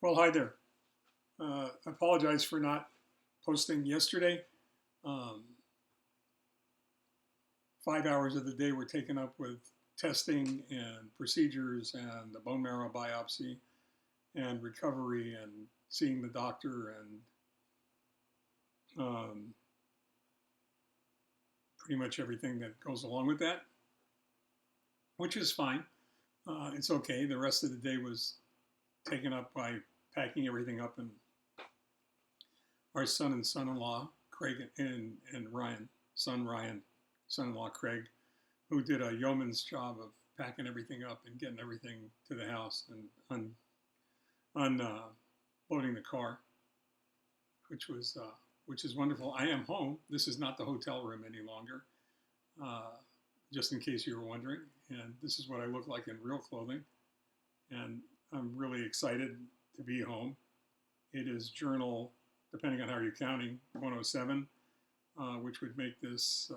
Well, hi there. I apologize for not posting yesterday. Um, 5 hours of the day were taken up with testing and procedures and the bone marrow biopsy and recovery and seeing the doctor and um, pretty much everything that goes along with that, which is fine. It's okay. The rest of the day was taken up by packing everything up, and our son and son-in-law, Craig and Ryan, son-in-law Craig, who did a yeoman's job of packing everything up and getting everything to the house and unloading the car, which was which is wonderful. I am home. This is not the hotel room any longer, uh, just in case you were wondering. And this is what I look like in real clothing. And I'm really excited to be home. It is journal, depending on how you're counting, 107, which would make this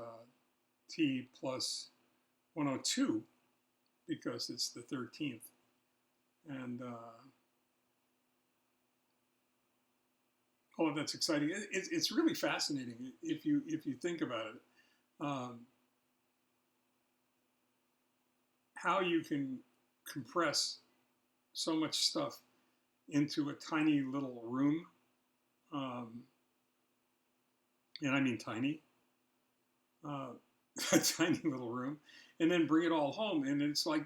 T plus 102 because it's the 13th. And all of that's exciting. It's really fascinating if you think about it. Um, how you can compress so much stuff into a tiny little room, um, and I mean tiny, uh, a tiny little room, and then bring it all home. And it's like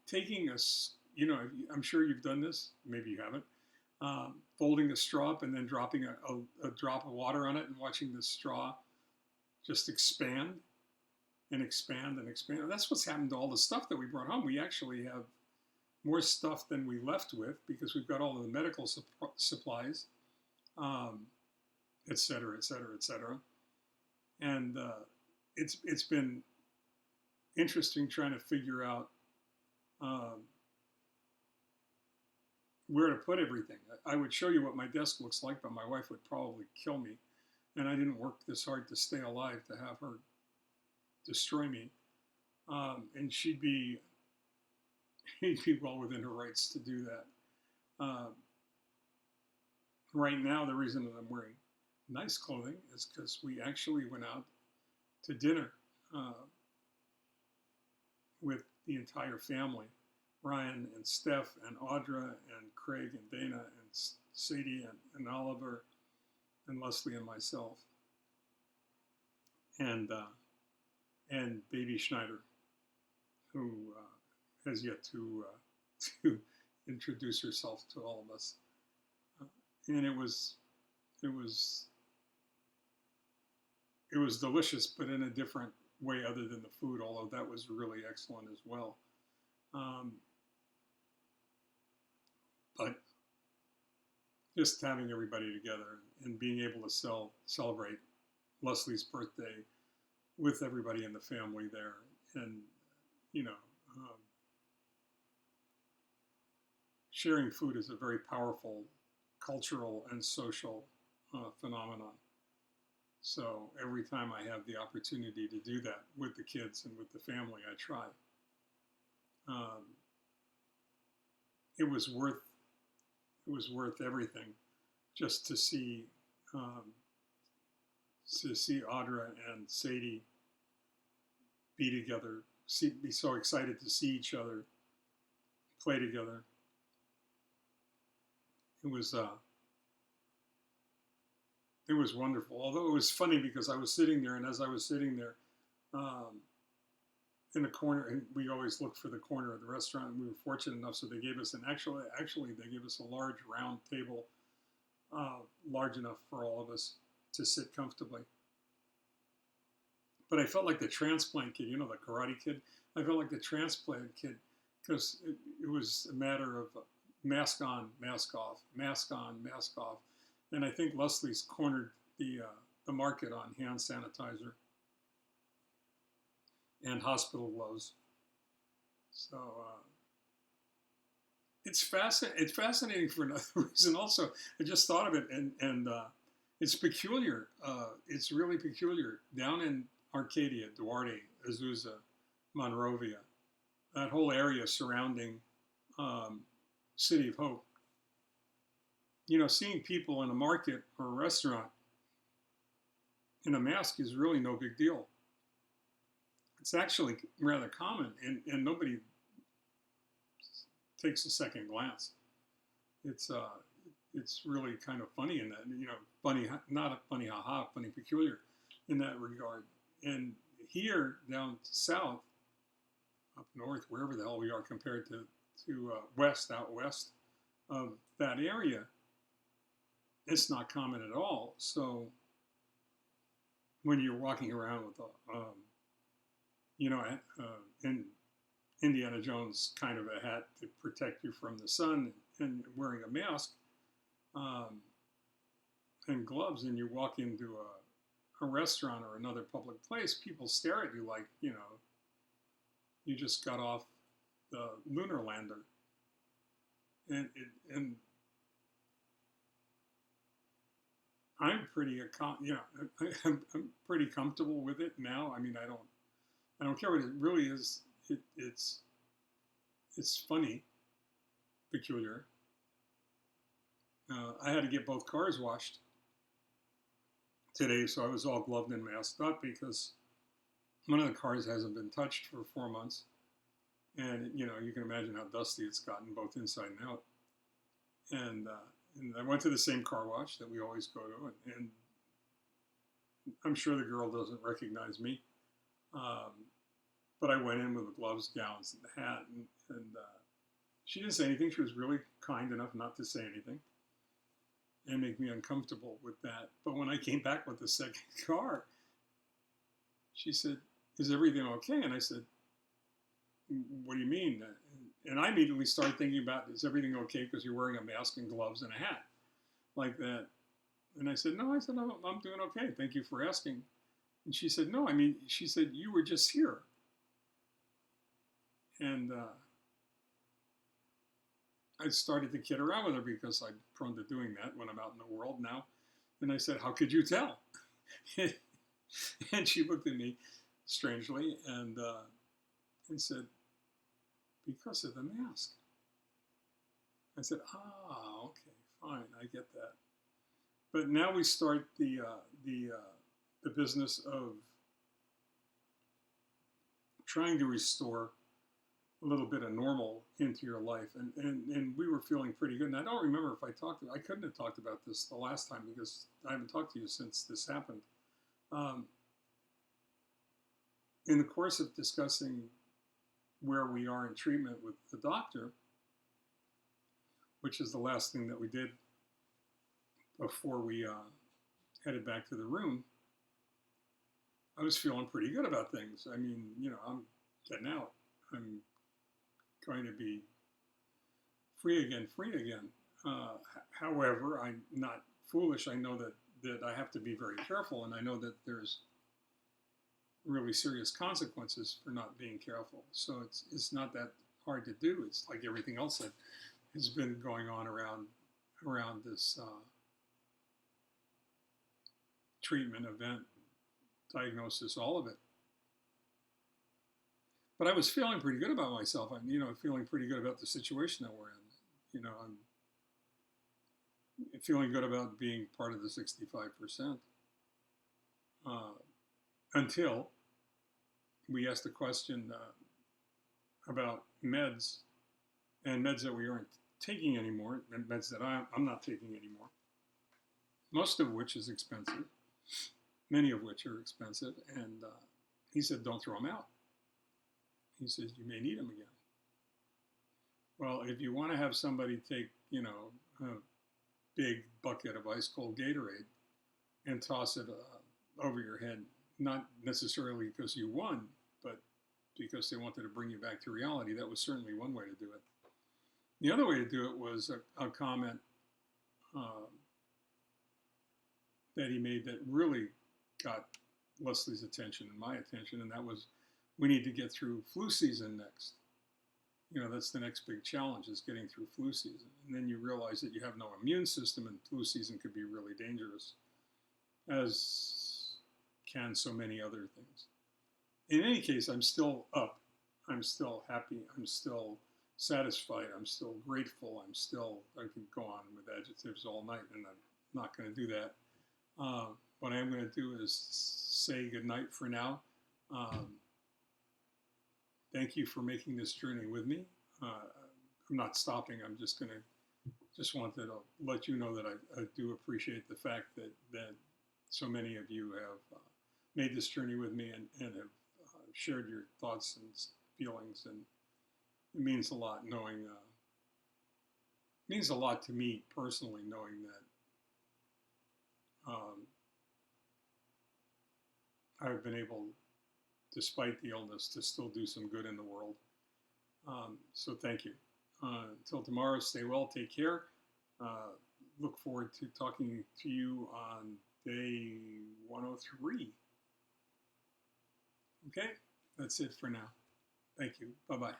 taking I'm sure you've done this. Maybe you haven't. Folding a straw up and then dropping a drop of water on it and watching the straw just expand and expand and expand. And that's what's happened to all the stuff that we brought home. We actually have more stuff than we left with because we've got all of the medical supplies, um, et cetera, et cetera, et cetera. And it's been interesting trying to figure out um, where to put everything. I would show you what my desk looks like, but my wife would probably kill me. And I didn't work this hard to stay alive to have her destroy me. And she'd be well within her rights to do that. Right now, the reason that I'm wearing nice clothing is because we actually went out to dinner uh, with the entire family. Ryan and Steph and Audra and Craig and Dana and Sadie and Oliver and Leslie and myself and baby Schneider, who has yet to introduce herself to all of us. And it was delicious, but in a different way other than the food, although that was really excellent as well. But just having everybody together and being able to celebrate Leslie's birthday with everybody in the family there, and you know, um, sharing food is a very powerful cultural and social phenomenon. So every time I have the opportunity to do that with the kids and with the family, I try. Um, it was worth everything just um, to see Audra and Sadie be together, be so excited to see each other, play together. It was wonderful. Although it was funny because I was sitting there, and as I was sitting there, in the corner, and we always look for the corner of the restaurant, and we were fortunate enough, so they gave us actually they gave us a large round table, large enough for all of us to sit comfortably. But I felt like the transplant kid, the Karate Kid. I felt like the transplant kid because it was a matter of mask on, mask off, mask on, mask off, and I think Leslie's cornered the market on hand sanitizer and hospital gloves. So it's fascinating for another reason. Also, I just thought of it, and it's peculiar. It's really peculiar down in Arcadia, Duarte, Azusa, Monrovia, that whole area surrounding City of Hope. seeing people in a market or a restaurant in a mask is really no big deal. It's actually rather common, and nobody takes a second glance. It's really kind of funny in that, funny, not funny, haha, funny, peculiar in that regard. And here down south, up north, wherever the hell we are compared to out west of that area, it's not common at all. So when you're walking around with in Indiana Jones kind of a hat to protect you from the sun and wearing a mask and gloves, and you walk into a restaurant or another public place, people stare at you like, you just got off the lunar lander. And I'm pretty, I'm pretty comfortable with it now. I mean, I don't care what it really is. It's funny, peculiar. I had to get both cars washed today, so I was all gloved and masked up because one of the cars hasn't been touched for 4 months. And, you can imagine how dusty it's gotten both inside and out. And I went to the same car wash that we always go to, and I'm sure the girl doesn't recognize me. But I went in with the gloves, gowns, and the hat, and she didn't say anything. She was really kind enough not to say anything and make me uncomfortable with that. But when I came back with the second car, she said, "Is everything okay?" And I said, "What do you mean?" And I immediately started thinking about, is everything okay because you're wearing a mask and gloves and a hat like that? And I said, "No," I said, I'm doing okay. Thank you for asking." And she said, "No, she said, you were just here." And I started to kid around with her because I'm prone to doing that when I'm out in the world now. And I said, "How could you tell?" And she looked at me strangely and said, "Because of the mask." I said, "Okay, fine, I get that." But now we start the business of trying to restore a little bit of normal into your life, and we were feeling pretty good. And I don't remember if I couldn't have talked about this the last time because I haven't talked to you since this happened. In the course of discussing where we are in treatment with the doctor, which is the last thing that we did before we headed back to the room, I was feeling pretty good about things. I mean, I'm getting out. I'm going to be free again. However, I'm not foolish. I know that I have to be very careful, and I know that there's really serious consequences for not being careful. So it's not that hard to do. It's like everything else that has been going on around this treatment, event, diagnosis, all of it. But I was feeling pretty good about myself. I'm, feeling pretty good about the situation that we're in. I'm feeling good about being part of the 65%. Until we asked a question about meds, and meds that we aren't taking anymore, and meds that I'm not taking anymore, most of which is expensive, many of which are expensive, and he said, "Don't throw them out." He says, "You may need them again." Well, if you want to have somebody take, a big bucket of ice cold Gatorade and toss it over your head, not necessarily because you won, but because they wanted to bring you back to reality, that was certainly one way to do it. The other way to do it was a comment that he made that really got Leslie's attention and my attention, and that was, we need to get through flu season next. That's the next big challenge, is getting through flu season. And then you realize that you have no immune system, and flu season could be really dangerous, as can so many other things. In any case, I'm still up. I'm still happy. I'm still satisfied. I'm still grateful. I can go on with adjectives all night, and I'm not going to do that. What I am going to do is say goodnight for now. Thank you for making this journey with me. I'm not stopping. I'm just going to wanted to let you know that I do appreciate the fact that so many of you have made this journey with me and have shared your thoughts and feelings, and it means a lot knowing. It means a lot to me personally knowing that I've been able, despite the illness, to still do some good in the world. So thank you. Until tomorrow, stay well, take care. Look forward to talking to you on day 103. Okay, that's it for now. Thank you. Bye-bye.